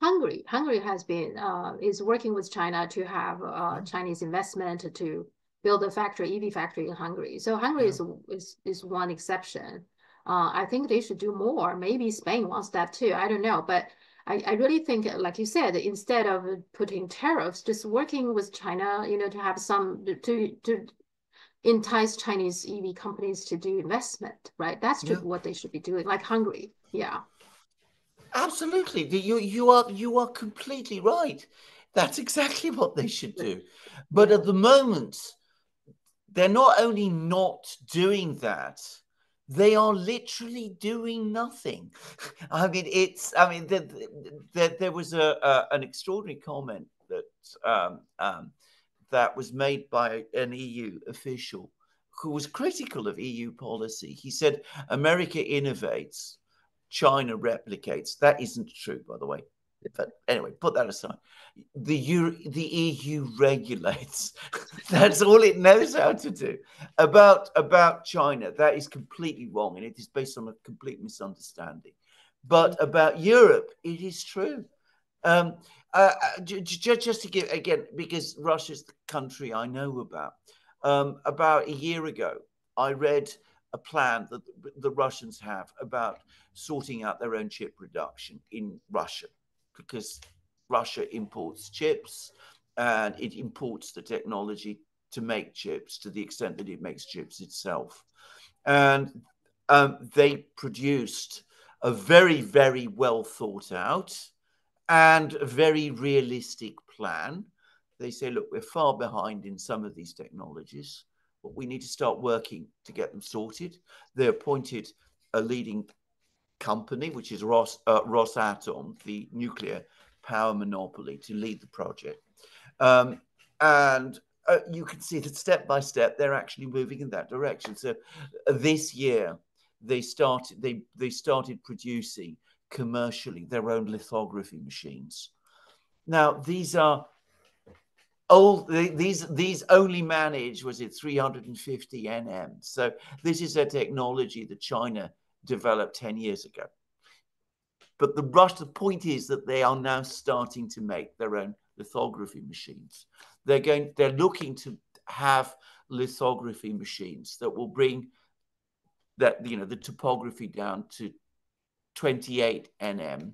Hungary has been is working with China to have Yeah, Chinese investment to build a factory, EV factory in Hungary. So Hungary yeah, is one exception. I think they should do more. Maybe Spain wants that too. I don't know, but I really think, like you said, instead of putting tariffs, just working with China, to have some to entice Chinese EV companies to do investment, right? That's yeah. what they should be doing, like Hungary. Yeah. Absolutely. You are completely right. That's exactly what they should do. But Yeah. at the moment, they're not only not doing that, they are literally doing nothing. I mean, there was an extraordinary comment that was made by an EU official who was critical of EU policy. He said, America innovates, China replicates. That isn't true, by the way. But anyway, put that aside. The EU regulates. That's all it knows how to do. About China, that is completely wrong, and it is based on a complete misunderstanding. But about Europe, it is true. Um, just to give again, because Russia's the country I know about. About a year ago, I read a plan that the Russians have about sorting out their own chip production in Russia, because Russia imports chips and it imports the technology to make chips to the extent that it makes chips itself. And they produced a very, very well thought out and a very realistic plan. They say, look, we're far behind in some of these technologies, but we need to start working to get them sorted. They appointed a leading company, which is Rosatom, the nuclear power monopoly, to lead the project. Um, and you can see that step by step, they're actually moving in that direction. So this year, they started producing commercially their own lithography machines. Now these are old. These only manage, was it 350 nm? So this is a technology that China developed 10 years ago. But the point is that they are now starting to make their own lithography machines. They're looking to have lithography machines that will bring the topography down to 28 nm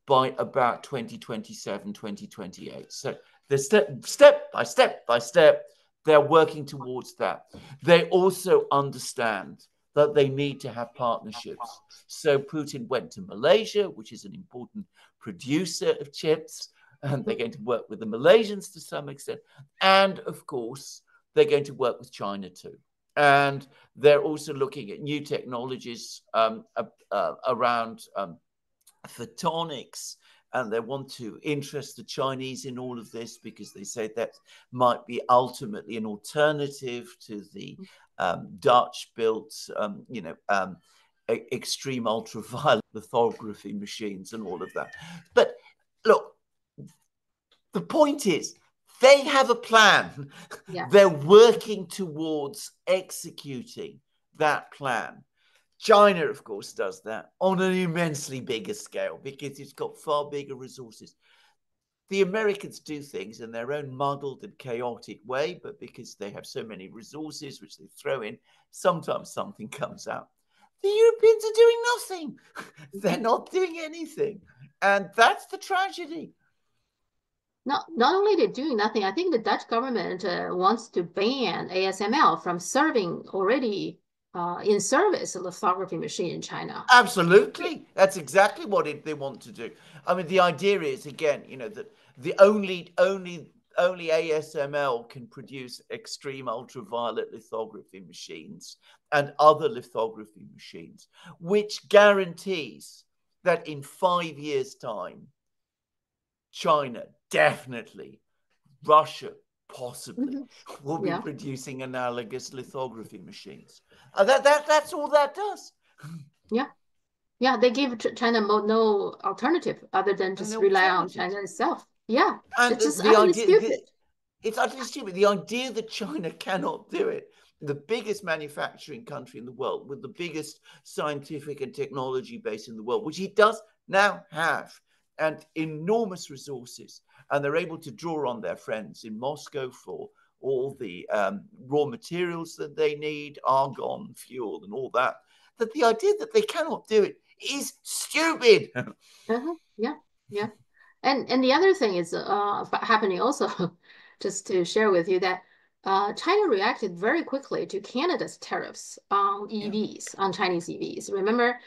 by about 2027, 2028. So the step by step by step, they're working towards that. They also understand that they need to have partnerships. So Putin went to Malaysia, which is an important producer of chips, and they're going to work with the Malaysians to some extent. And of course, they're going to work with China too. And they're also looking at new technologies around photonics, and they want to interest the Chinese in all of this because they say that might be ultimately an alternative to the Dutch-built, extreme ultraviolet lithography machines and all of that. But look, the point is, they have a plan. They're Yes. working towards executing that plan. China, of course, does that on an immensely bigger scale because it's got far bigger resources. The Americans do things in their own muddled and chaotic way, but because they have so many resources which they throw in, sometimes something comes out. The Europeans are doing nothing. They're not doing anything. And that's the tragedy. Not only they're doing nothing, I think the Dutch government wants to ban ASML from serving already in service a lithography machine in China. Absolutely. That's exactly what they want to do. I mean, the idea is, again, that the only ASML can produce extreme ultraviolet lithography machines and other lithography machines, which guarantees that in 5 years' time, China definitely, Russia possibly, Mhm. will be Yeah. producing analogous lithography machines. That's all that does. Yeah. Yeah. They give China no alternative other than And just no rely on alternatives. China itself. Yeah. And It's just the utterly idea, stupid. it's utterly stupid. The idea that China cannot do it, the biggest manufacturing country in the world, with the biggest scientific and technology base in the world, which it does now have, and enormous resources, and they're able to draw on their friends in Moscow for all the raw materials that they need, argon, fuel, and all that. That the idea that they cannot do it is stupid. Yeah, yeah. And the other thing is happening also, just to share with you that China reacted very quickly to Canada's tariffs on Yeah. EVs, on Chinese EVs. Remember,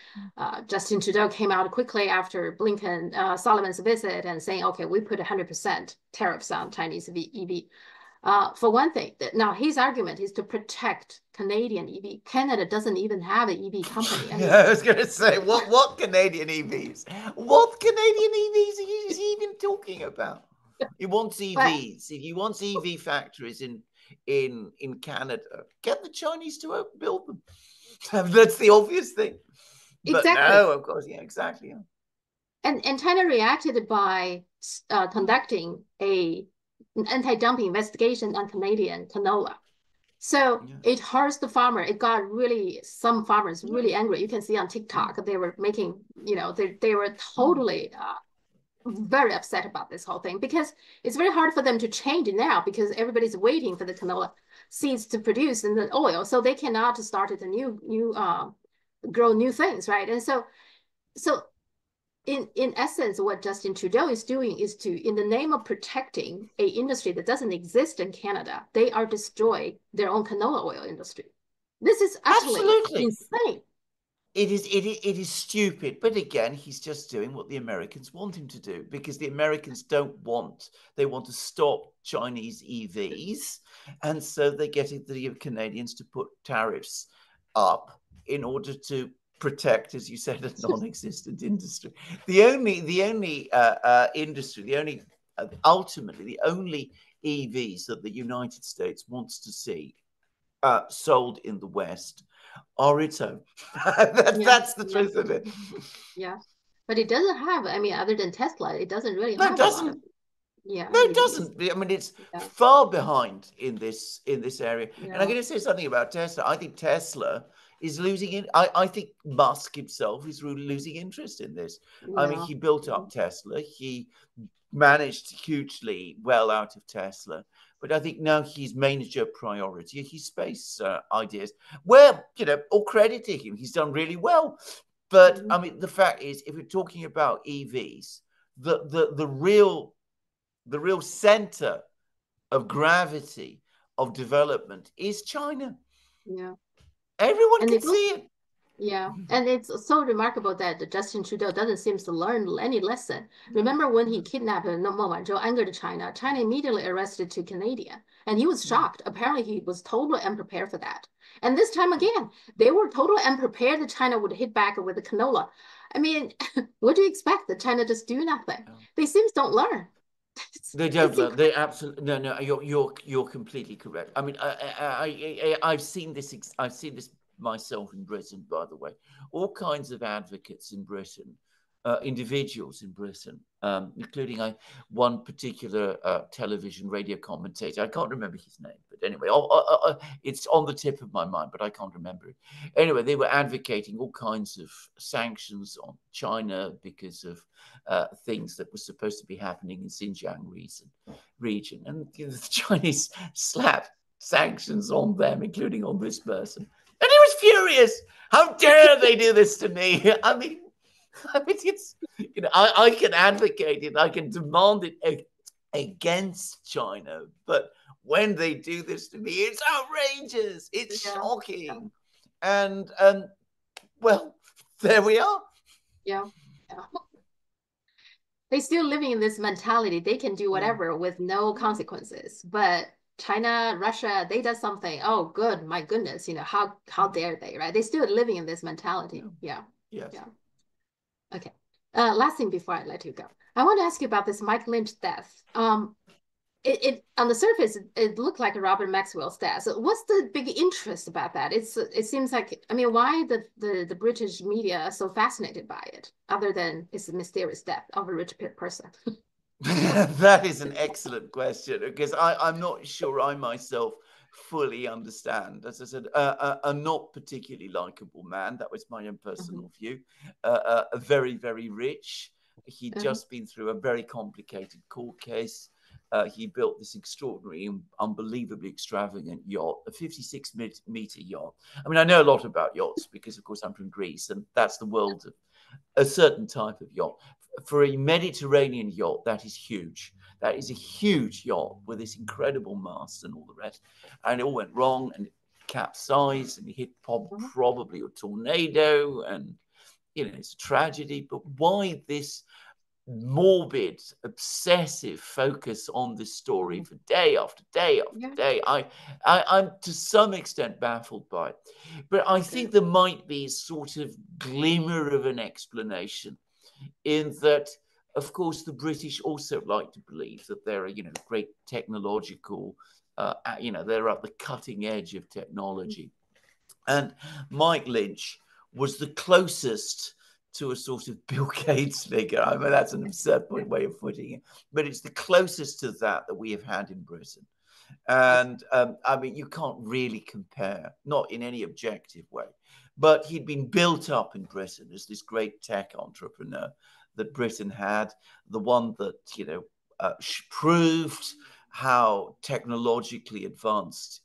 Justin Trudeau came out quickly after Blinken, Solomon's visit and saying, okay, we put 100% tariffs on Chinese EV. For one thing, now his argument is to protect Canadian EV. Canada doesn't even have an EV company. I mean, Yeah, I was going to say, what Canadian EVs? What Canadian EVs are you even talking about? He wants but EVs. If he wants EV factories in Canada, get the Chinese to build them. That's the obvious thing. But exactly. no, of course, yeah, exactly. Yeah. And China reacted by conducting an anti-dumping investigation on Canadian canola. So Yeah. it hurts the farmer. It got really some farmers Yeah. really angry. You can see on Mm. TikTok they were making, they were Mm. totally very upset about this whole thing because it's very hard for them to change it now because everybody's waiting for the canola seeds to produce in the oil, so they cannot start a new grow new things, right? And so in essence, what Justin Trudeau is doing is to, in the name of protecting a industry that doesn't exist in Canada, they are destroying their own canola oil industry. This is utterly Absolutely. insane. It is stupid, but again, he's just doing what the Americans want him to do because the Americans don't want. They want to stop Chinese EVs, and so they get the Canadians to put tariffs up in order to protect, as you said, a non-existent industry. The only industry, the only ultimately the only EVs that the United States wants to see sold in the West are its own. Yeah, That's the yeah, truth of it. yeah. But it doesn't have, I mean, other than Tesla, it doesn't really No, it have a lot of, doesn't. yeah, No, it EVs. doesn't. I mean, it's Yeah, far behind in this area. And I'm yeah, going to say something about Tesla. I think Tesla is losing it. I think Musk himself is losing interest in this. I mean, yeah, he built yeah. up Tesla. He managed hugely well out of Tesla. But I think now his major priority are his space ideas. Where, all credit to him, he's done really well. But Mhm. I mean, the fact is, if we're talking about EVs, the real center of gravity of development is China. Yeah. Everyone And can it goes see it. Yeah, and it's so remarkable that Justin Trudeau doesn't seem to learn any lesson. No, Remember when he no, kidnapped Meng Wanzhou, angered China? China immediately arrested to Canada, and he was yeah. shocked. Apparently, he was totally unprepared for that. And this time again, they were totally unprepared that China would hit back with the canola. I mean, what do you expect? That China just do nothing? Yeah. They seems don't learn. They don't It's learn. incredible. They absolutely no. You're completely correct. I mean, I've seen this. I've seen this myself in Britain. By the way, all kinds of advocates in Britain, individuals in Britain, including one particular television radio commentator. I can't remember his name, but anyway, it's on the tip of my mind, but I can't remember it. Anyway, they were advocating all kinds of sanctions on China because of things that were supposed to be happening in Xinjiang region. And the Chinese slapped sanctions on them, including on this person. And he was furious. How dare they do this to me? I mean, it's I can advocate it, I can demand it against China, but when they do this to me, it's outrageous. It's Yeah, yeah, shocking, and well, there we are. yeah. Yeah. They still living in this mentality. They can do Yeah, whatever with no yeah, consequences. But China, Russia, they does something. Oh, good, my goodness, how yeah, dare they, right? They still living in this yeah. mentality. Yeah, Yes. yeah. Okay. Last thing before I let you go, I want to ask you about this Mike Lynch death. It on the surface it looked like a Robert Maxwell's death. So what's the big interest about that? It seems like, I mean, why the British media are so fascinated by it, other than it's a mysterious death of a rich person? That is an excellent question because I'm not sure I myself fully understand. As I said, a not particularly likable man. That was my own Mhm. personal view. A very, very rich. He'd Uh-huh. just been through a very complicated court case. He built this extraordinary and unbelievably extravagant yacht, a 56-meter yacht. I mean, I know a lot about yachts because, of course, I'm from Greece, and that's the world of a certain type of yacht. For a Mediterranean yacht, that is huge. That is a huge yacht with this incredible mast and all the rest. And it all went wrong and it capsized and it hit Uh-huh. probably a tornado. And, it's a tragedy. But why this morbid, obsessive focus on this story Mhm. for day after day after Yeah. day? I'm to some extent baffled by it. But I think there might be a sort of glimmer of an explanation in that, of course, the British also like to believe that they're, great technological, they're at the cutting edge of technology. And Mike Lynch was the closest to a sort of Bill Gates figure. I mean, that's an absurd way of putting it, but it's the closest to that we have had in Britain. Yes. And I mean, you can't really compare, not in any objective way. But he'd been built up in Britain as this great tech entrepreneur that Britain had, the one that, proved how technologically advanced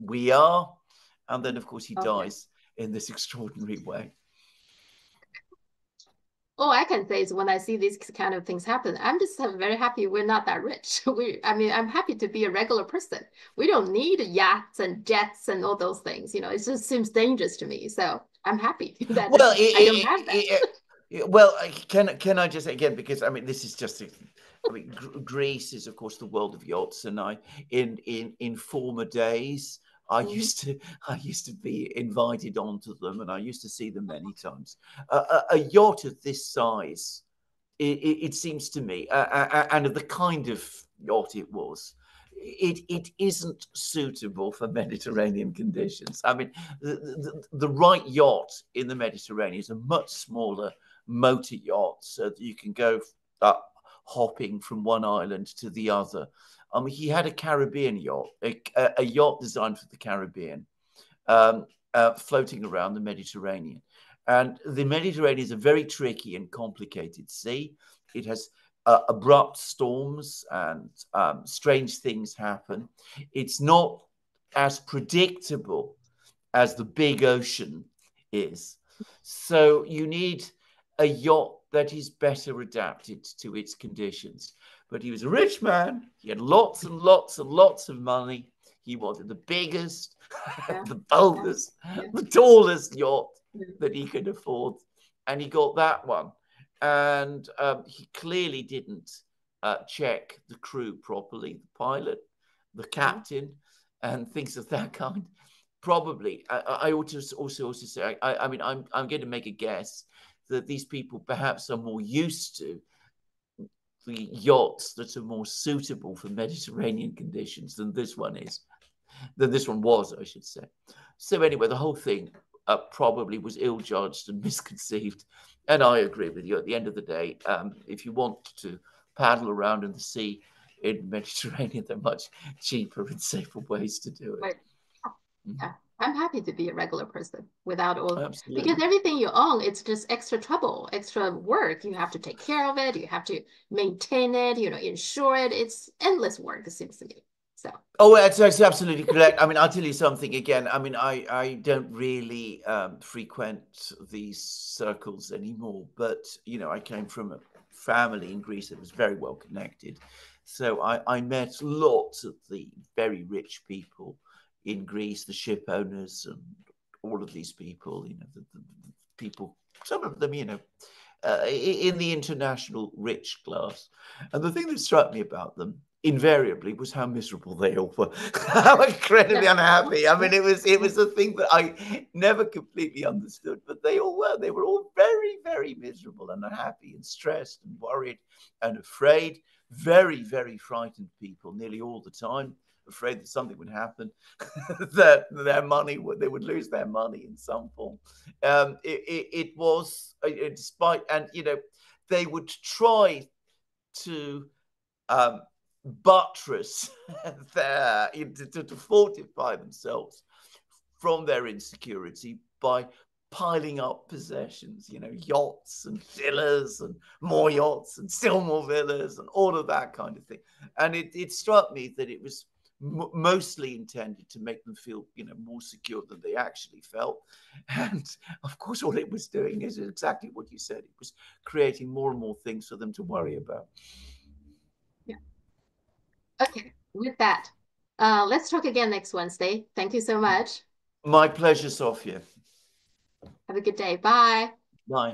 we are. And then, of course, he Okay. dies in this extraordinary way. All I can say is when I see these kind of things happen, I'm just very happy we're not that rich. I mean, I'm happy to be a regular person. We don't need yachts and jets and all those things. It just seems dangerous to me. So I'm happy that Well, I don't have that. well, can I just again, because I mean this is just I mean Greece is of course the world of yachts, and in former days Mhm. I used to be invited onto them, and I used to see them many times. A yacht of this size, it seems to me, and of the kind of yacht it was, it isn't suitable for Mediterranean conditions. I mean, the right yacht in the Mediterranean is a much smaller motor yacht, so that you can go hopping from one island to the other. I mean, he had a Caribbean yacht, a yacht designed for the Caribbean, floating around the Mediterranean. And the Mediterranean is a very tricky and complicated sea. It has abrupt storms and strange things happen. It's not as predictable as the big ocean is. So you need a yacht that is better adapted to its conditions. But he was a rich man. He had lots and lots and lots of money. He wanted the biggest, Yeah. the Yeah. boldest, Yeah. the tallest yacht Yeah. that he could afford. And he got that one. And he clearly didn't check the crew properly, the pilot, the Uh-huh. captain, and things of that kind. Probably, I ought to also say, I mean, I'm going to make a guess that these people perhaps are more used to the yachts that are more suitable for Mediterranean conditions than this one is, than this one was, I should say. So anyway, the whole thing probably was ill-judged and misconceived. And I agree with you. At the end of the day, if you want to paddle around in the sea in the Mediterranean, there are much cheaper and safer ways to do it. But Mhm. yeah, I'm happy to be a regular person without all, because Absolutely. everything you own, it's just extra trouble, extra work. You have to take care of it. You have to maintain it, insure it. It's endless work, it seems to me. So, Oh, that's absolutely correct. I mean, I'll tell you something again. I mean, I don't really frequent these circles anymore, but I came from a family in Greece that was very well connected. So I met lots of the very rich people in Greece, the ship owners, and all of these people. The people, some of them, in the international rich class. And the thing that struck me about them invariably was how miserable they all were, how incredibly yeah, unhappy. I yeah, mean, it was a thing that I never completely understood, but they all were. They were all very, very miserable and unhappy and stressed and worried and afraid. Very, very frightened people nearly all the time, afraid that something would happen, that their money they would lose their money in some form. It was despite, and they would try to buttress to fortify themselves from their insecurity by piling up possessions, you know, yachts and villas and more yachts and still more villas and all of that kind of thing. And it struck me that it was mostly intended to make them feel, you know, more secure than they actually felt. And of course, all it was doing is exactly what you said. It was creating more and more things for them to worry about. Yeah. Okay, with that, let's talk again next Wednesday. Thank you so much. My pleasure, Sophia. Have a good day. Bye. Bye.